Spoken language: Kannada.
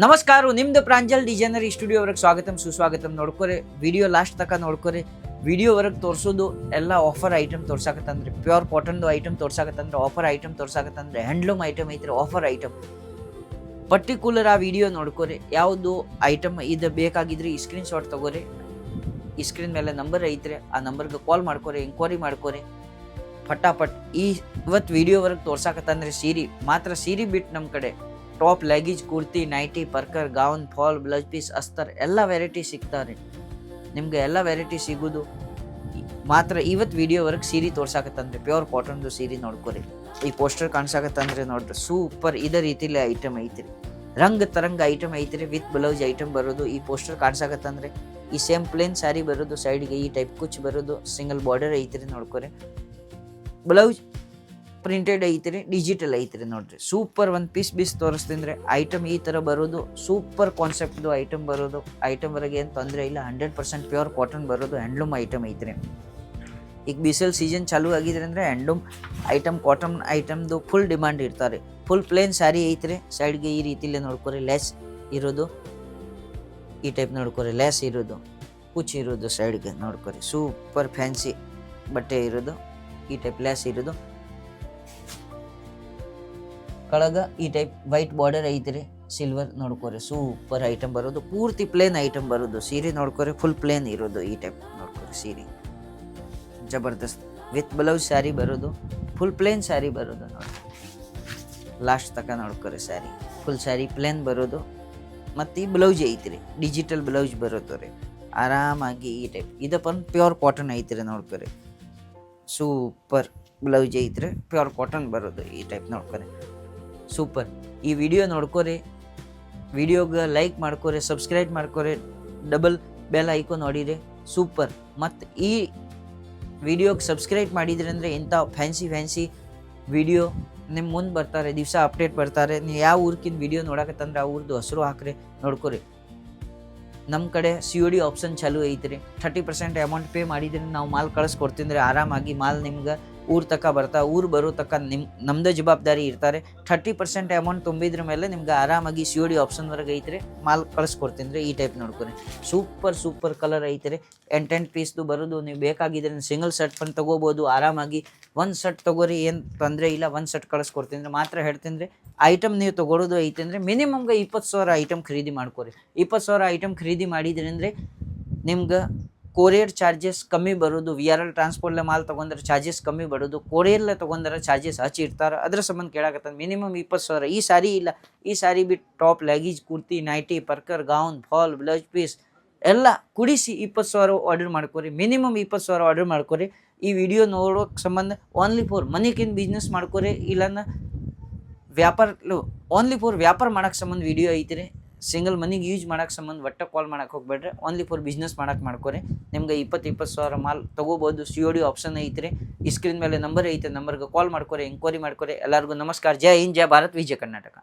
ನಮಸ್ಕಾರ ನಿಮ್ದು ಪ್ರಾಂಜಲ್ ಡಿಸೈನರಿ ಸ್ಟುಡಿಯೋವರೆಗೆ ಸ್ವಾಗತಂ ಸುಸ್ವಾಗತಂ. ನೋಡ್ಕೊರೆ ವಿಡಿಯೋ ಲಾಸ್ಟ್ ತನಕ ನೋಡ್ಕೊರೆ. ವಿಡಿಯೋವರೆಗೆ ತೋರಿಸೋದು ಎಲ್ಲ ಆಫರ್ ಐಟಮ್ ತೋರ್ಸಾಕತ್ತಂದ್ರೆ, ಪ್ಯೂರ್ ಕಾಟನ್ದು ಐಟಮ್ ತೋರ್ಸಾಕತ್ತಂದ್ರೆ, ಆಫರ್ ಐಟಮ್ ತೋರ್ಸಾಕತ್ತಂದ್ರೆ, ಹ್ಯಾಂಡ್ಲೂಮ್ ಐಟಮ್ ಐತ್ರಿ, ಆಫರ್ ಐಟಮ್ ಪರ್ಟಿಕ್ಯುಲರ್ ಆ ವಿಡಿಯೋ ನೋಡ್ಕೊರಿ. ಯಾವುದು ಐಟಮ್ ಇದು ಬೇಕಾಗಿದ್ರೆ ಈ ಸ್ಕ್ರೀನ್ ಶಾಟ್ ತಗೋರಿ. ಈ ಸ್ಕ್ರೀನ್ ಮೇಲೆ ನಂಬರ್ ಐತ್ರಿ, ಆ ನಂಬರ್ಗೆ ಕಾಲ್ ಮಾಡ್ಕೊರಿ, ಎಂಕ್ವೈರಿ ಮಾಡ್ಕೊರಿ ಫಟಾಫಟ್. ಇವತ್ತು ವಿಡಿಯೋವರೆಗೆ ತೋರ್ಸಾಕತ್ತಂದ್ರೆ ಸೀರೆ ಬಿಟ್ಟು ನಮ್ಮ ಕಡೆ ಟಾಪ್, ಲೆಗೀಜ್, ಕುರ್ತಿ, ನೈಟಿ, ಪರ್ಕರ್, ಗೌನ್, ಫಾಲ್, ಬ್ಲೌಸ್ ಪೀಸ್, ಅಸ್ತರ್ ಎಲ್ಲ ವೆರೈಟಿ ಸಿಗ್ತಾರೆ. ನಿಮ್ಗೆ ಎಲ್ಲ ವೆರೈಟಿ ಸಿಗೋದು ಮಾತ್ರ ಇವತ್ತು ವಿಡಿಯೋವರೆಗೆ ಸೀರೆ ತೋರ್ಸಾಕತ್ತಂದ್ರೆ ಪ್ಯೂರ್ ಕಾಟನ್ದು ಸೀರೆ ನೋಡ್ಕೊರಿ. ಈ ಪೋಸ್ಟರ್ ಕಾಣಿಸಾಕತ್ತಂದ್ರೆ ನೋಡ್ರಿ, ಸೂಪರ್ ಇದೇ ರೀತಿಲಿ ಐಟಮ್ ಐತ್ರಿ. ರಂಗ್ ತರಂಗ ಐಟಮ್ ಐತ್ರಿ, ವಿತ್ ಬ್ಲೌಸ್ ಐಟಮ್ ಬರೋದು. ಈ ಪೋಸ್ಟರ್ ಕಾಣಿಸಾಕತ್ತಂದ್ರೆ ಈ ಸೇಮ್ ಪ್ಲೇನ್ ಸ್ಯಾರಿ ಬರೋದು, ಸೈಡ್ಗೆ ಈ ಟೈಪ್ ಕುಚ್ ಬರೋದು, ಸಿಂಗಲ್ ಬಾರ್ಡರ್ ಐತ್ರಿ ನೋಡ್ಕೊರಿ. ಬ್ಲೌಸ್ ಪ್ರಿಂಟೆಡ್ ಐತ್ರಿ, ಡಿಜಿಟಲ್ ಐತ್ರಿ ನೋಡ್ರಿ. ಸೂಪರ್ ಒಂದು ಪೀಸ್ ತೋರಿಸ್ತಿದ್ರೆ ಐಟಮ್ ಈ ಥರ ಬರೋದು. ಸೂಪರ್ ಕಾನ್ಸೆಪ್ಟ್ದು ಐಟಮ್ ಬರೋದು. ಐಟಮ್ ವರೆಗೆ ಏನು ತೊಂದರೆ ಇಲ್ಲ, 100% ಪ್ಯೂರ್ ಕಾಟನ್ ಬರೋದು. ಹ್ಯಾಂಡ್ಲೂಮ್ ಐಟಮ್ ಐತ್ರಿ. ಈಗ ಬಿಸಿಲು ಸೀಸನ್ ಚಾಲೂ ಆಗಿದ್ರೆ ಅಂದರೆ ಹ್ಯಾಂಡ್ಲೂಮ್ ಐಟಮ್, ಕಾಟನ್ ಐಟಮ್ದು ಫುಲ್ ಡಿಮಾಂಡ್ ಇರ್ತಾರೆ. ಫುಲ್ ಪ್ಲೇನ್ ಸ್ಯಾರಿ ಐತ್ರಿ, ಸೈಡ್ಗೆ ಈ ರೀತಿಲೇ ನೋಡ್ಕೊರಿ, ಲೆಸ್ ಇರೋದು ಈ ಟೈಪ್ ನೋಡ್ಕೊರಿ, ಲೆಸ್ ಇರೋದು, ಕುಚ್ ಇರೋದು, ಸೈಡ್ಗೆ ನೋಡ್ಕೊರಿ. ಸೂಪರ್ ಫ್ಯಾನ್ಸಿ ಬಟ್ಟೆ ಇರೋದು, ಈ ಟೈಪ್ ಲೆಸ್ ಇರೋದು. ಕೆಳಗ ಈ ಟೈಪ್ ವೈಟ್ ಬಾರ್ಡರ್ ಐತ್ರಿ, ಸಿಲ್ವರ್ ನೋಡ್ಕೊರಿ. ಸೂಪರ್ ಐಟಮ್ ಬರೋದು, ಪೂರ್ತಿ ಪ್ಲೇನ್ ಐಟಮ್ ಬರೋದು. ಸೀರೆ ನೋಡ್ಕೊರಿ, ಫುಲ್ ಪ್ಲೇನ್ ಇರೋದು, ಈ ಟೈಪ್ ನೋಡ್ಕೊರಿ. ಸೀರೆ ಜಬರ್ದಸ್ತ್ ವಿತ್ ಬ್ಲೌಸ್ ಸ್ಯಾರಿ ಬರೋದು, ಫುಲ್ ಪ್ಲೇನ್ ಸ್ಯಾರಿ ಬರೋದು ನೋಡಿ. ಲಾಸ್ಟ್ ತನಕ ನೋಡ್ಕೊರಿ. ಸ್ಯಾರಿ ಫುಲ್ ಸ್ಯಾರಿ ಪ್ಲೇನ್ ಬರೋದು. ಮತ್ತು ಈ ಬ್ಲೌಸ್ ಐತ್ರಿ, ಡಿಜಿಟಲ್ ಬ್ಲೌಸ್ ಬರೋದು ರೀ. ಆರಾಮಾಗಿ ಈ ಟೈಪ್ ಇದಪ್ಪ ಪ್ಯೂರ್ ಕಾಟನ್ ಐತ್ರಿ ನೋಡ್ಕೊರಿ. ಸೂಪರ್ ಬ್ಲೌಸ್ ಐತ್ರಿ, ಪ್ಯೂರ್ ಕಾಟನ್ ಬರೋದು, ಈ ಟೈಪ್ ನೋಡ್ಕೊರಿ. ಸೂಪರ್. ಈ ವಿಡಿಯೋ ನೋಡ್ಕೊರಿ, ವಿಡಿಯೋಗೆ ಲೈಕ್ ಮಾಡ್ಕೊರಿ, ಸಬ್ಸ್ಕ್ರೈಬ್ ಮಾಡ್ಕೊರಿ, ಡಬಲ್ ಬೆಲ್ ಐಕಾನ್ ನೋಡಿರಿ. ಸೂಪರ್. ಮತ್ತು ಈ ವಿಡಿಯೋಗೆ ಸಬ್ಸ್ಕ್ರೈಬ್ ಮಾಡಿದ್ರಿ ಅಂದರೆ ಇಂಥ ಫ್ಯಾನ್ಸಿ ವಿಡಿಯೋ ನಿಮ್ಮ ಮುಂದೆ ಬರ್ತಾರೆ, ದಿವಸ ಅಪ್ಡೇಟ್ ಬರ್ತಾರೆ. ನೀವು ಯಾವ ಊರ್ಕಿಂದ ವಿಡಿಯೋ ನೋಡಕತ್ತಂದ್ರೆ ಆ ಊರ್ದು ಹೆಸರು ಹಾಕ್ರಿ, ನೋಡ್ಕೊರಿ. ನಮ್ಮ ಕಡೆ COD ಆಪ್ಷನ್ ಚಾಲೂ ಐತ್ರಿ. 30% ಅಮೌಂಟ್ ಪೇ ಮಾಡಿದ್ರೆ ನಾವು ಮಾಲ್ ಕಳಿಸ್ಕೊಡ್ತೀನಿ. ಆರಾಮಾಗಿ ಮಾಲ್ ನಿಮ್ಗೆ ಊರ್ ತಕ್ಕ ಊರು ಬರೋ ತಕ್ಕ ನಮ್ಮದೇ ಜವಾಬ್ದಾರಿ ಇರ್ತಾರೆ. 30% ಅಮೌಂಟ್ ತುಂಬಿದ್ರ ಮೇಲೆ ನಿಮ್ಗೆ ಆರಾಮಾಗಿ COD ಆಪ್ಷನ್ವರೆಗೆ ಐತ್ರಿ, ಮಾಲ್ ಕಳಿಸ್ಕೊಡ್ತೀನಿ. ಈ ಟೈಪ್ ನೋಡ್ಕೊರಿ. ಸೂಪರ್ ಕಲರ್ ಐತ್ರಿ. 10 ಪೀಸ್ದು ಬರೋದು. ನೀವು ಬೇಕಾಗಿದ್ರೆ ಸಿಂಗಲ್ ಸೆಟ್ ಬಂದು ತೊಗೋಬೋದು. ಆರಾಮಾಗಿ ಒಂದು ಸೆಟ್ ತೊಗೋರಿ, ಏನು ತೊಂದರೆ ಇಲ್ಲ. ಒಂದು ಸೆಟ್ ಕಳಿಸ್ಕೊಡ್ತೀನಿ. ಮಾತ್ರ ಹೇಳ್ತೀನಿ, ಐಟಮ್ ನೀವು ತೊಗೊಳೋದು ಐತೆ ಅಂದರೆ ಮಿನಿಮಮ್ಗೆ 20,000 ಐಟಮ್ ಖರೀದಿ ಮಾಡ್ಕೊರಿ. 20,000 ಐಟಮ್ ಖರೀದಿ ಮಾಡಿದ್ರಿ ಅಂದರೆ ನಿಮ್ಗೆ ಕೊರಿಯರ್ ಚಾರ್ಜಸ್ ಕಮ್ಮಿ ಬರೋದು. VRL ಟ್ರಾನ್ಸ್ಪೋರ್ಟ್ಲೆ ಮಾಲ್ ತೊಗೊಂಡ್ರೆ ಚಾರ್ಜಸ್ ಕಮ್ಮಿ ಬರೋದು. ಕೊರಿಯರ್ಲೆ ತೊಗೊಂಡ್ರೆ ಚಾರ್ಜಸ್ ಇರ್ತಾರೆ. ಅದ್ರ ಸಂಬಂಧ ಕೇಳಾಕತ್ತ. ಮಿನಿಮಮ್ 20,000. ಈ ಸಾರಿ ಇಲ್ಲ, ಈ ಸಾರಿ ಬಿಟ್ಟು ಟಾಪ್, ಲೆಗೀಜ್, ಕುರ್ತಿ, ನೈಟಿ, ಪರ್ಕರ್, ಗೌನ್, ಫಾಲ್, ಬ್ಲೌಸ್ ಪೀಸ್ ಎಲ್ಲ ಕುಡಿಸಿ 20,000 ಆರ್ಡರ್ ಮಾಡ್ಕೊರಿ. ಮಿನಿಮಮ್ 20,000 ಆರ್ಡರ್ ಮಾಡ್ಕೊರಿ. ಈ ವಿಡಿಯೋ ನೋಡೋಕೆ ಸಂಬಂಧ ಓನ್ಲಿ ಫಾರ್ ಮನಿಕಿಂದ ಬಿಸ್ನೆಸ್ ಮಾಡ್ಕೊರಿ. ಇಲ್ಲನ್ನ ಓನ್ಲಿ ಫಾರ್ ವ್ಯಾಪಾರ ಮಾಡೋಕೆ ಸಂಬಂಧ ವಿಡಿಯೋ ಐತ್ರಿ. ಸಿಂಗಲ್ ಮನಿಗೆ ಯೂಸ್ ಮಾಡೋಕೆ ಸಂಬಂಧ ಒಟ್ಟ ಕಾಲ್ ಮಾಡೋಕೆ ಹೋಗ್ಬೇಡ್ರಿ. ಓನ್ಲಿ ಫಾರ್ ಬಿಸ್ನೆಸ್ ಮಾಡೋಕೆ ಮಾಡ್ಕೊರಿ. ನಿಮ್ಗೆ 20,000 ಮಾಲ್ ತೊಗೋಬೋದು. COD ಆಪ್ಷನ್ ಐತ್ರಿ. ಈ ಸ್ಕ್ರೀನ್ ಮೇಲೆ ನಂಬರ್ ಐತೆ, ನಂಬರ್ಗೆ ಕಾಲ್ ಮಾಡ್ಕೊರಿ, ಎಂಕ್ವೈರಿ ಮಾಡ್ಕೊರಿ. ಎಲ್ಲರಿಗೂ ನಮಸ್ಕಾರ. ಜೈ ಹಿಂದ್, ಜೈ ಭಾರತ್, ವಿಜಯ ಕರ್ನಾಟಕ.